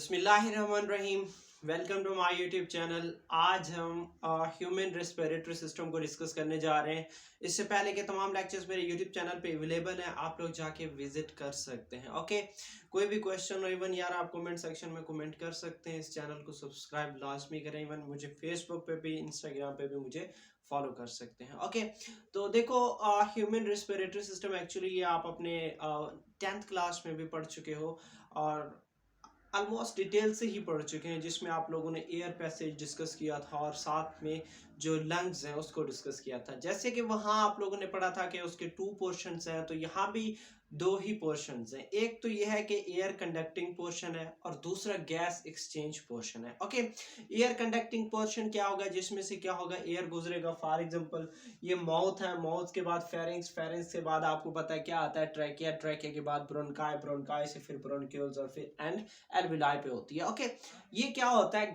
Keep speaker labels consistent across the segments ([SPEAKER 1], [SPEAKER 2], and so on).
[SPEAKER 1] बिस्मिल्लाहिर्रहमानिर्रहीम। Welcome to my YouTube channel. आज हम ह्यूमन रेस्पिरेटरी सिस्टम को डिस्कस करने जा रहे हैं। इससे पहले के तमाम लेक्चर्स मेरे यूट्यूब चैनल पे अवेलेबल हैं, आप लोग जाके विजिट कर सकते हैं। ओके, कोई भी क्वेश्चन हो इवन यार आप कमेंट सेक्शन में कमेंट कर सकते हैं। इस चैनल को सब्सक्राइब लाजमी करें। इवन मुझे फेसबुक पे भी इंस्टाग्राम पे भी मुझे फॉलो कर सकते हैं। ओके, तो देखो ह्यूमन रेस्पिरेटरी सिस्टम एक्चुअली ये आप अपने 10th क्लास में भी पढ़ चुके हो और ऑलमोस्ट डिटेल से ही पढ़ चुके हैं, जिसमें आप लोगों ने एयर पैसेज डिस्कस किया था और साथ में जो लंग्स हैं उसको डिस्कस किया था। जैसे कि वहाँ आप लोगों ने पढ़ा था कि उसके 2 पोर्शंस हैं, तो यहाँ भी 2 ही पोर्शंस हैं। एक तो यह है कि एयर कंडक्टिंग पोर्शन है और दूसरा गैस एक्सचेंज पोर्शन है। ओके, एयर कंडक्टिंग पोर्शन क्या होगा, जिसमें से क्या होगा, एयर गुजरेगा। फॉर एग्जांपल ये माउथ है, माउथ के बाद फेरिंक्स, फेरिंक्स के बाद आपको पता है क्या आता है, ट्रैकिया, ट्रैकिया के बाद ब्रोंकाई, ब्रोंकाई से फिर ब्रोंक्यूल्स और फिर एंड एल्विलाई पे होती है। ओके, ये क्या होता है,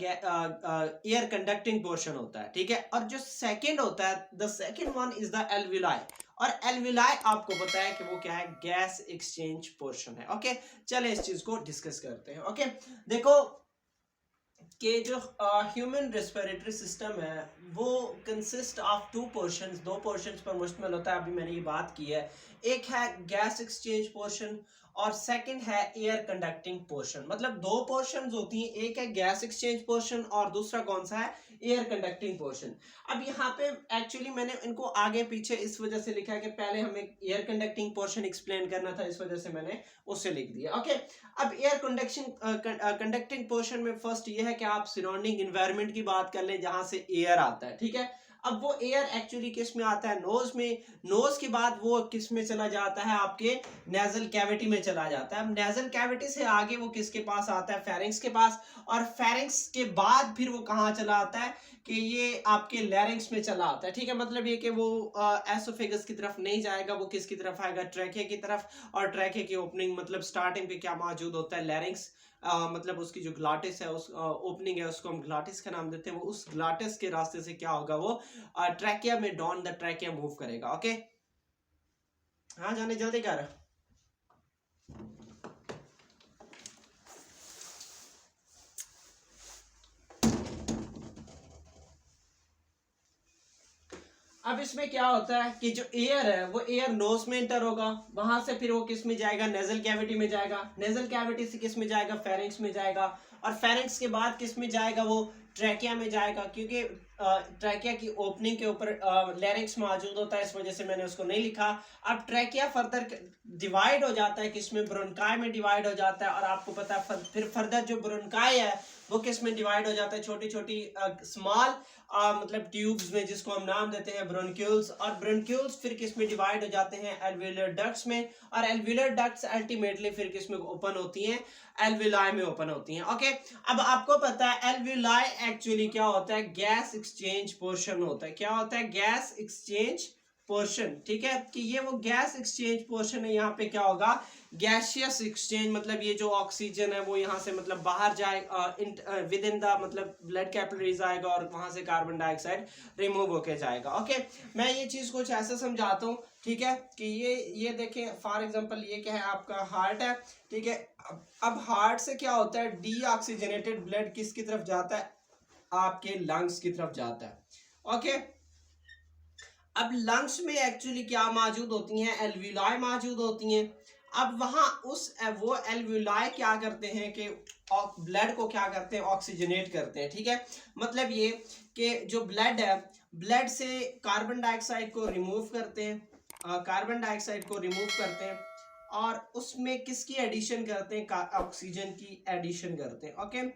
[SPEAKER 1] एयर कंडक्टिंग पोर्शन होता है। ठीक है, और जो सेकंड होता है, the second one is the alveoli. और एल्विलाई आपको पता है कि वो क्या है, गैस एक्सचेंज पोर्शन है। ओके, चले इस चीज को डिस्कस करते हैं। ओके, देखो कि जो ह्यूमन रेस्पिरेटरी सिस्टम है वो कंसिस्ट ऑफ 2 पोर्शंस, 2 पोर्शंस पर मुश्तमिल होता है। अभी मैंने ये बात की है। एक है गैस एक्सचेंज पोर्शन और सेकंड है एयर कंडक्टिंग पोर्शन। मतलब 2 पोर्शंस होती हैं, एक है गैस एक्सचेंज पोर्शन और दूसरा कौन सा है, एयर कंडक्टिंग पोर्शन। अब यहाँ पे एक्चुअली मैंने इनको आगे पीछे इस वजह से लिखा है कि पहले हमें एयर कंडक्टिंग पोर्शन एक्सप्लेन करना था, इस वजह से मैंने उससे लिख दिया। ओके, अब एयर कंडक्टिंग पोर्शन में फर्स्ट ये है कि आप सराउंडिंग एनवायरनमेंट की बात कर लें जहां से एयर आता है। ठीक है, अब वो एयर एक्चुअली किस में आता है, नोज में। नोज के बाद वो किस में चला जाता है, आपके नेजल कैविटी में चला जाता है। अब नेजल कैविटी से आगे वो किसके पास आता है, फेरिंक्स के पास। और फेरिंक्स के बाद फिर वो कहाँ चला आता है कि ये आपके लैरिंक्स में चला आता है। ठीक है, मतलब ये कि वो एसोफेगस की तरफ नहीं जाएगा, वो किसकी तरफ आएगा, ट्रैकिया की तरफ। और ट्रैकिया की ओपनिंग मतलब स्टार्टिंग पे क्या मौजूद होता है, लैरिंक्स। मतलब उसकी जो ग्लाटिस है, उस ओपनिंग है, उसको हम ग्लाटिस का नाम देते हैं। वो उस ग्लाटिस के रास्ते से क्या होगा, वो ट्रैकिया में डाउन द ट्रैकिया मूव करेगा। ओके, हाँ जाने जल्दी कर। अब इसमें क्या होता है कि जो एयर है वो एयर नोज में एंटर होगा, वहां से फिर वो किस में जाएगा, नेजल कैविटी में जाएगा। नेजल कैविटी से किस में जाएगा, फेरिंक्स में जाएगा। और फेरिंक्स के बाद किस में जाएगा, वो ट्रैकिया में जाएगा, क्योंकि ट्रैकिया की ओपनिंग के ऊपर लैरिंक्स मौजूद होता है, इस वजह से मैंने उसको नहीं लिखा। अब ट्रैकिया फर्दर डिवाइड हो जाता है, किसमें, ब्रोंकाई में डिवाइड हो जाता है। और आपको पता है फिर फर्दर जो ब्रोंकाई है वो किस में डिवाइड हो जाता है, छोटी छोटी स्मॉल मतलब ट्यूब्स में, जिसको हम नाम देते हैं ब्रोंक्यूल्स। और ब्रोंक्यूल्स फिर किस में डिवाइड हो जाते हैं, एल्वियोलर डक्ट्स में। और एल्वियोलर डक्ट्स अल्टीमेटली फिर किस में ओपन होती हैं, एल्वियोलाई में ओपन होती हैं। ओके, अब आपको पता है एल्वियोलाई एक्चुअली क्या होता है, गैस एक्सचेंज पोर्शन होता है। क्या होता है, गैस एक्सचेंज पोर्शन। ठीक है, कि ये वो गैस एक्सचेंज पोर्शन है। यहाँ पे क्या होगा, गैसियस एक्सचेंज, मतलब ये जो ऑक्सीजन है वो यहाँ से मतलब बाहर जाए, विद इन द मतलब ब्लड कैपिलरीज आएगा और वहां से कार्बन डाइऑक्साइड रिमूव होके जाएगा। ओके, मैं ये चीज कुछ ऐसा समझाता हूँ। ठीक है, कि ये देखें, फॉर एग्जांपल ये क्या है, आपका हार्ट है। ठीक है, अब हार्ट से क्या होता है, डीऑक्सीजनेटेड ब्लड किसकी तरफ जाता है, आपके लंग्स की तरफ जाता है। ओके, अब लंग्स में एक्चुअली क्या मौजूद होती हैं, एल्वियोलाई मौजूद होती हैं। अब वहां वो एल्वियोलाई क्या करते हैं कि ब्लड को क्या करते हैं, ऑक्सीजनेट करते हैं। ठीक है, मतलब ये कि जो ब्लड है, ब्लड से कार्बन डाइऑक्साइड को रिमूव करते हैं, कार्बन डाइऑक्साइड को रिमूव करते हैं और उसमें किसकी एडिशन करते हैं, ऑक्सीजन की एडिशन करते हैं। ओके,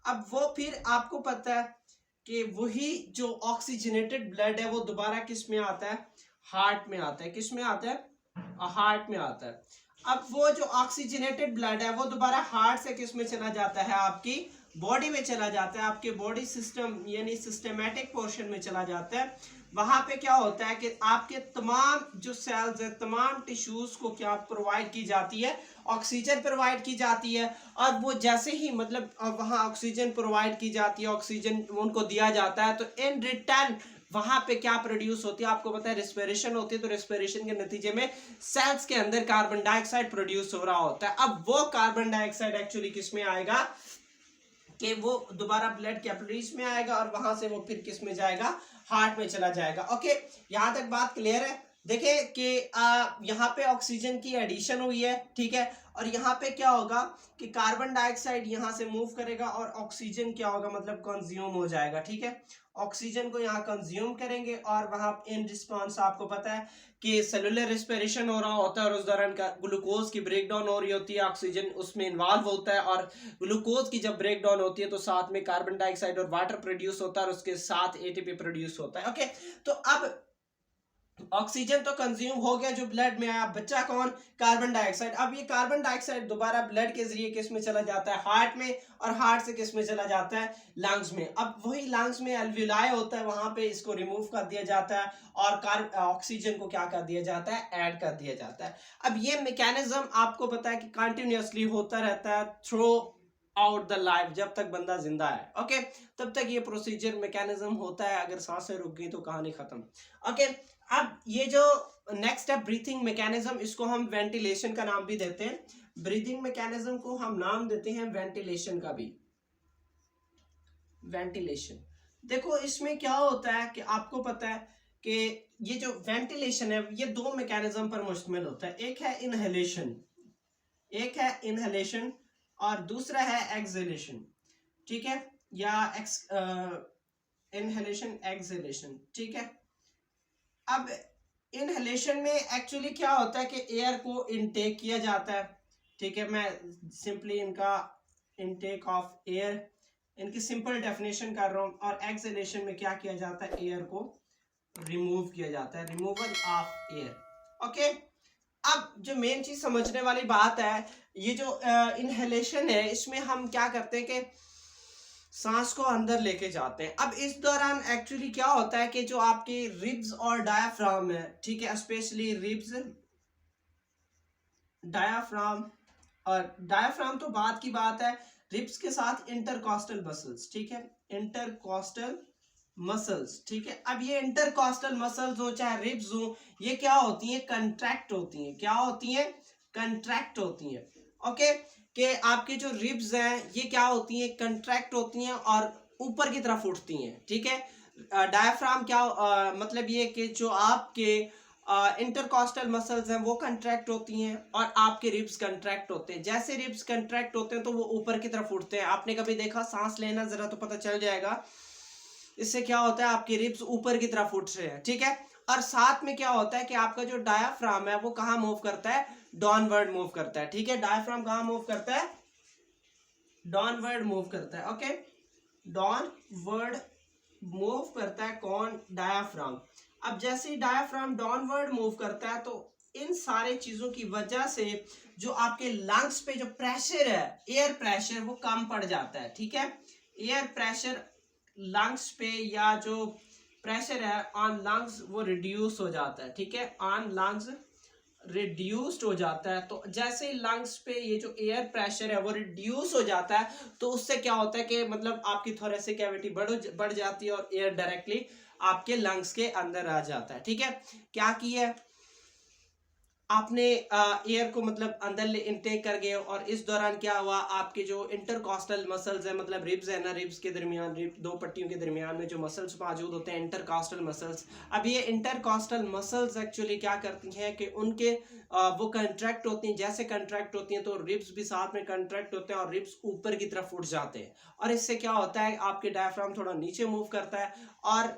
[SPEAKER 1] अब वो फिर आपको पता है कि वही जो ऑक्सीजनेटेड ब्लड है वो दोबारा किस में आता है, हार्ट में आता है। किस में आता है, हार्ट में आता है। अब वो जो ऑक्सीजनेटेड ब्लड है वो दोबारा हार्ट से किस में चला जाता है, आपकी बॉडी में चला जाता है, आपके बॉडी सिस्टम यानी सिस्टमैटिक पोर्शन में चला जाता है। वहां पे क्या होता है कि आपके तमाम जो सेल्स है, तमाम टिश्यूज को क्या प्रोवाइड की जाती है, ऑक्सीजन प्रोवाइड की जाती है। और वो जैसे ही मतलब वहां ऑक्सीजन प्रोवाइड की जाती है, ऑक्सीजन उनको दिया जाता है, तो इन रिटर्न वहां पे क्या प्रोड्यूस होती है, आपको पता है रेस्पिरेशन होती है। तो रेस्पिरेशन के नतीजे में सेल्स के अंदर कार्बन डाइऑक्साइड प्रोड्यूस हो रहा होता है। अब वो कार्बन डाइऑक्साइड एक्चुअली किस में आएगा, कि वो दोबारा ब्लड कैपिलरीज में आएगा और वहां से वो फिर किस में जाएगा, हार्ट में चला जाएगा। ओके, यहाँ तक बात क्लियर है। देखिए कि यहाँ पे ऑक्सीजन की एडिशन हुई है, ठीक है, और यहाँ पे क्या होगा कि कार्बन डाइऑक्साइड यहाँ से मूव करेगा और ऑक्सीजन क्या होगा, मतलब कंज्यूम हो जाएगा, ठीक है। ऑक्सीजन को यहाँ कंज्यूम करेंगे और वहां इन रिस्पॉन्स आपको पता है कि सेलुलर रेस्पिरेशन हो रहा होता है और उस दौरान का ग्लूकोज की ब्रेकडाउन हो रही होती है, ऑक्सीजन उसमें इन्वॉल्व होता है और ग्लूकोज की जब ब्रेकडाउन होती है तो साथ में कार्बन डाइऑक्साइड और वाटर प्रोड्यूस होता है और उसके साथ एटीपी प्रोड्यूस होता है। ओके, तो अब ऑक्सीजन तो कंज्यूम हो गया जो ब्लड में आया, बच्चा कौन, कार्बन डाइऑक्साइड। अब ये कार्बन डाइऑक्साइड दोबारा ब्लड के जरिए किस में चला जाता है, हार्ट में, और हार्ट से किस में चला जाता है, लंग्स में। अब वही लंग्स में एल्वियोलाई होता है, वहां पे इसको रिमूव कर दिया जाता है और ऑक्सीजन को क्या कर दिया जाता है, ऐड कर दिया जाता है। अब ये मैकेनिज्म आपको पता है कि कंटिन्यूअसली होता रहता है थ्रू आउट द लाइफ, जब तक बंदा जिंदा है। ओके, तब तक ये प्रोसीजर मैकेनिज्म होता है, अगर सांसें रुक गई तो कहानी खत्म। ओके, अब ये जो नेक्स्ट है ब्रीथिंग मैकेनिज्म, इसको हम वेंटिलेशन का नाम भी देते हैं। ब्रीथिंग मैकेनिज्म को हम नाम देते हैं वेंटिलेशन का भी, वेंटिलेशन। देखो इसमें क्या होता है कि आपको पता है कि ये जो वेंटिलेशन है ये दो मैकेनिज्म पर मुश्तमिल होता है। एक है इनहेलेशन, एक है इनहेलेशन और दूसरा है एक्सहेलेशन, ठीक है, या इनहेलेशन एक्सहेलेशन, ठीक है। अब इनहेलेशन में एक्चुअली क्या होता है कि एयर को इनटेक किया जाता है, ठीक है। मैं सिंपली इनका इनटेक ऑफ एयर, इनकी सिंपल डेफिनेशन कर रहा हूँ। और एक्सहेलेशन में क्या किया जाता है, एयर को रिमूव किया जाता है, रिमूवल ऑफ एयर। ओके, अब जो मेन चीज समझने वाली बात है, ये जो इनहेलेशन है इसमें हम क्या करते हैं कि सांस को अंदर लेके जाते हैं। अब इस दौरान एक्चुअली क्या होता है कि जो आपके रिब्स और डायाफ्राम है, ठीक है, स्पेशली रिब्स, डायाफ्राम, और डायाफ्राम तो बात की बात है, रिब्स के साथ इंटरकॉस्टल मसल्स, ठीक है, इंटरकॉस्टल मसल्स, ठीक है। अब ये इंटरकॉस्टल मसल्स हो चाहे रिब्स हो, ये क्या होती हैं, कंट्रैक्ट होती हैं। क्या होती हैं, कंट्रैक्ट होती हैं। ओके, कि आपके जो रिब्स हैं ये क्या होती हैं, कंट्रैक्ट होती हैं और ऊपर की तरफ उठती हैं, ठीक है। डायफ्राम क्या मतलब ये कि जो आपके इंटरकॉस्टल मसल्स हैं वो कंट्रैक्ट होती हैं और आपके रिब्स कंट्रैक्ट होते हैं। जैसे रिब्स कंट्रैक्ट होते हैं तो वो ऊपर की तरफ उठते हैं। आपने कभी देखा, सांस लेना जरा तो पता चल जाएगा, इससे क्या होता है आपके रिब्स ऊपर की तरफ उठ रहे हैं, ठीक है। और साथ में क्या होता है कि आपका जो डायाफ्राम है वो कहाँ मूव करता है, डाउनवर्ड मूव करता है, ठीक है। डायाफ्राम कहाँ मूव करता है, डाउनवर्ड मूव करता है। ओके, डाउनवर्ड मूव करता है कौन, डायाफ्राम। अब जैसे ही डायाफ्राम डाउनवर्ड मूव करता है तो इन सारे चीजों की वजह से जो आपके लंग्स पे जो प्रेशर है, एयर प्रेशर, वो कम पड़ जाता है, ठीक है। एयर प्रेशर लंग्स पे या जो प्रेशर है ऑन लंग्स वो रिड्यूस हो जाता है, ठीक है, ऑन लंग्स रिड्यूस्ड हो जाता है। तो जैसे ही लंग्स पे ये जो एयर प्रेशर है वो रिड्यूस हो जाता है तो उससे क्या होता है कि मतलब आपकी थोरेसिक कैविटी बढ़ जाती है और एयर डायरेक्टली आपके लंग्स के अंदर आ जाता है, ठीक है। क्या किया है आपने, एयर को मतलब अंदर इनटेक कर गए और इस दौरान क्या हुआ, आपके जो इंटरकॉस्टल मसल्स है, मतलब रिब्स है ना, रिब्स के दरमियान, दो पट्टियों के दरमियान में जो मसल्स मौजूद होते हैं, इंटरकॉस्टल मसल्स। अब ये इंटरकॉस्टल मसल्स एक्चुअली क्या करती हैं कि उनके वो कंट्रैक्ट होती हैं। जैसे कंट्रैक्ट होती हैं तो रिब्स भी साथ में कंट्रैक्ट होते हैं और रिब्स ऊपर की तरफ उठ जाते हैं और इससे क्या होता है आपके डायफ्राम थोड़ा नीचे मूव करता है और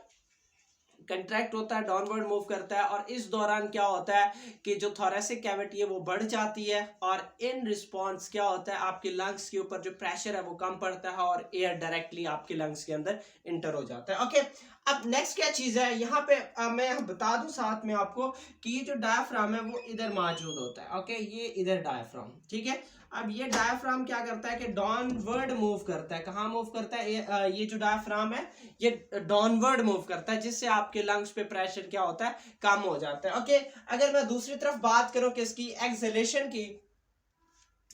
[SPEAKER 1] कंट्रैक्ट होता है, डाउनवर्ड मूव करता है। और इस दौरान क्या होता है कि जो थोरेसिक कैविटी है वो बढ़ जाती है और इन रिस्पॉन्स क्या होता है आपके लंग्स के ऊपर जो प्रेशर है वो कम पड़ता है और एयर डायरेक्टली आपके लंग्स के अंदर इंटर हो जाता है। ओके, अब नेक्स्ट क्या चीज है यहाँ पे, मैं बता दूं साथ में आपको कि ये जो डायफ्राम है वो इधर मौजूद होता है। ओके, ये इधर डायफ्राम, ठीक है। अब ये डायफ्राम क्या करता है कि डाउनवर्ड मूव करता है। कहाँ मूव करता है, ये जो डायफ्राम है ये डाउनवर्ड मूव करता है जिससे आपके लंग्स पे प्रेशर क्या होता है, कम हो जाता है। ओके, अगर मैं दूसरी तरफ बात करूं किसकी, एक्सहेलेशन की,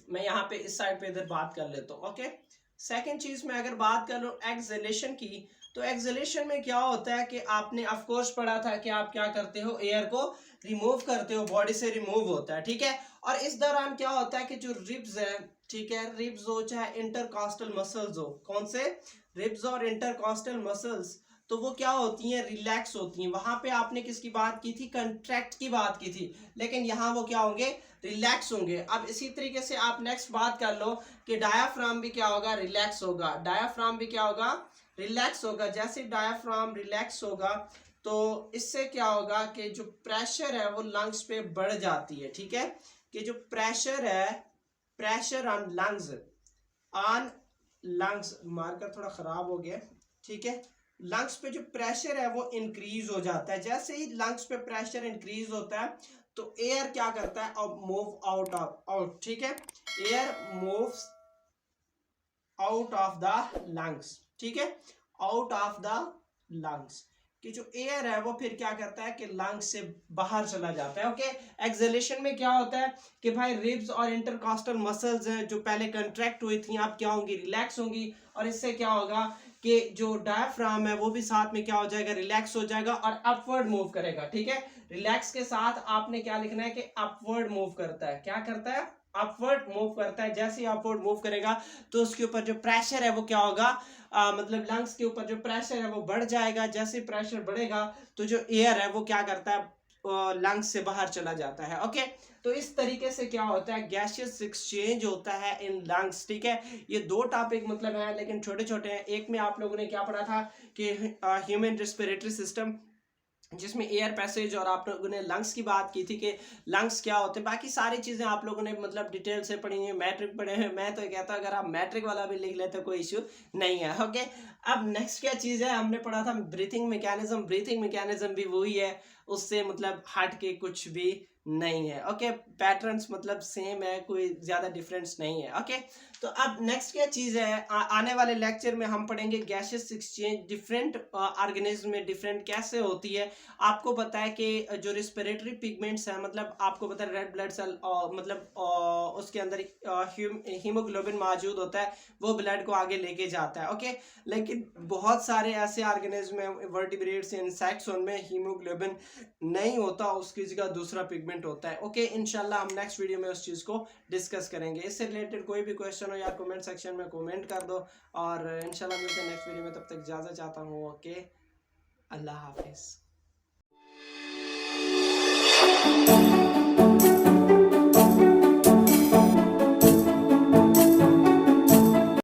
[SPEAKER 1] मैं यहाँ पे इस साइड पे इधर बात कर लेता हूँ। ओके, सेकंड चीज में अगर बात कर लूं एक्सहेलेशन की, तो एक्सहेलेशन में क्या होता है कि आपने ऑफ कोर्स पढ़ा था कि आप क्या करते हो, एयर को रिमूव करते हो, बॉडी से रिमूव होता है, ठीक है। और इस दौरान क्या होता है कि जो रिब्स है, ठीक है, रिब्स हो चाहे इंटरकॉस्टल मसल्स हो, कौन से, रिब्स और इंटरकॉस्टल मसल्स, तो वो क्या होती हैं, रिलैक्स होती हैं। वहां पे आपने किसकी बात की थी, कंट्रैक्ट की बात की थी, लेकिन यहाँ वो क्या होंगे, रिलैक्स होंगे। अब इसी तरीके से आप नेक्स्ट बात कर लो कि डायाफ्राम भी क्या होगा, रिलैक्स होगा। डायाफ्राम भी क्या होगा, रिलैक्स होगा। जैसे डायाफ्राम रिलैक्स होगा तो इससे क्या होगा कि जो प्रेशर है वो लंग्स पे बढ़ जाती है, ठीक है, कि जो प्रेशर है, pressure on lungs, on lungs, marker थोड़ा खराब हो गया, ठीक है, लंग्स पे जो प्रेशर है वो इंक्रीज हो जाता है। जैसे ही लंग्स पे प्रेशर इंक्रीज होता है तो एयर क्या करता है, अब मूव आउट ऑफ आउट, ठीक है, air moves out of the lungs, ठीक है, आउट ऑफ द लंग्स, कि जो एयर है वो फिर क्या करता है कि लंग्स से बाहर चला जाता है। ओके, एक्सहेलेशन में क्या होता है कि भाई रिब्स और इंटरकॉस्टल मसल्स हैं जो पहले कंट्रैक्ट हुई थी, अब क्या होंगी, रिलैक्स होंगी, और इससे क्या होगा कि जो डायफ्राम है वो भी साथ में क्या हो जाएगा, रिलैक्स हो जाएगा और अपवर्ड मूव करेगा, ठीक है। रिलैक्स के साथ आपने क्या लिखना है कि अपवर्ड मूव करता है, क्या करता है, अपवर्ड मूव करता है। जैसे ही अपवर्ड मूव करेगा तो उसके ऊपर जो प्रेशर है वो क्या होगा, मतलब लंग्स के ऊपर जो प्रेशर है वो बढ़ जाएगा। जैसे प्रेशर बढ़ेगा तो जो एयर है वो क्या करता है, लंग्स से बाहर चला जाता है। ओके, तो इस तरीके से क्या होता है, गैसियस एक्सचेंज होता है इन लंग्स, ठीक है। ये दो टॉपिक मतलब हैं लेकिन छोटे छोटे हैं। एक में आप लोगों ने क्या पढ़ा था कि ह्यूमन रेस्पिरेटरी सिस्टम, जिसमें एयर पैसेज, और आप लोगों ने लंग्स की बात की थी कि लंग्स क्या होते हैं। बाकी सारी चीज़ें आप लोगों ने मतलब डिटेल से पढ़ी हैं, मैट्रिक पढ़े हैं। मैं तो कहता हूँ अगर आप मैट्रिक वाला भी लिख लेते कोई इश्यू नहीं है। ओके, अब नेक्स्ट क्या चीज़ है, हमने पढ़ा था ब्रीथिंग मैकेनिज्म। ब्रीथिंग मैकेनिज्म भी वही है, उससे मतलब हट के कुछ भी नहीं है। ओके, पैटर्न्स मतलब सेम है, कोई ज़्यादा डिफरेंस नहीं है। ओके, तो अब नेक्स्ट क्या चीज़ है, आने वाले लेक्चर में हम पढ़ेंगे गैसेस एक्सचेंज डिफरेंट ऑर्गेनिज्म में डिफरेंट कैसे होती है। आपको पता है कि जो रिस्पिरेटरी पिगमेंट्स हैं, मतलब आपको पता है रेड ब्लड सेल मतलब उसके अंदर हीमोग्लोबिन मौजूद होता है, वो ब्लड को आगे लेके जाता है। ओके, लेकिन बहुत सारे ऐसे ऑर्गेनिज्म हैं, वर्टिब्रेट्स, इंसेक्ट्स, उनमें हीमोग्लोबिन नहीं होता, उसकी जगह दूसरा पिगमेंट होता है। ओके, इंशाल्लाह हम नेक्स्ट वीडियो में उस चीज़ को डिस्कस करेंगे। इससे रिलेटेड कोई भी क्वेश्चन हो यार कमेंट सेक्शन में कमेंट कर दो, और इंशाल्लाह मिलते हैं नेक्स्ट वीडियो में। तब तक इजाज़त चाहता हूँ। ओके, अल्लाह हाफिज़।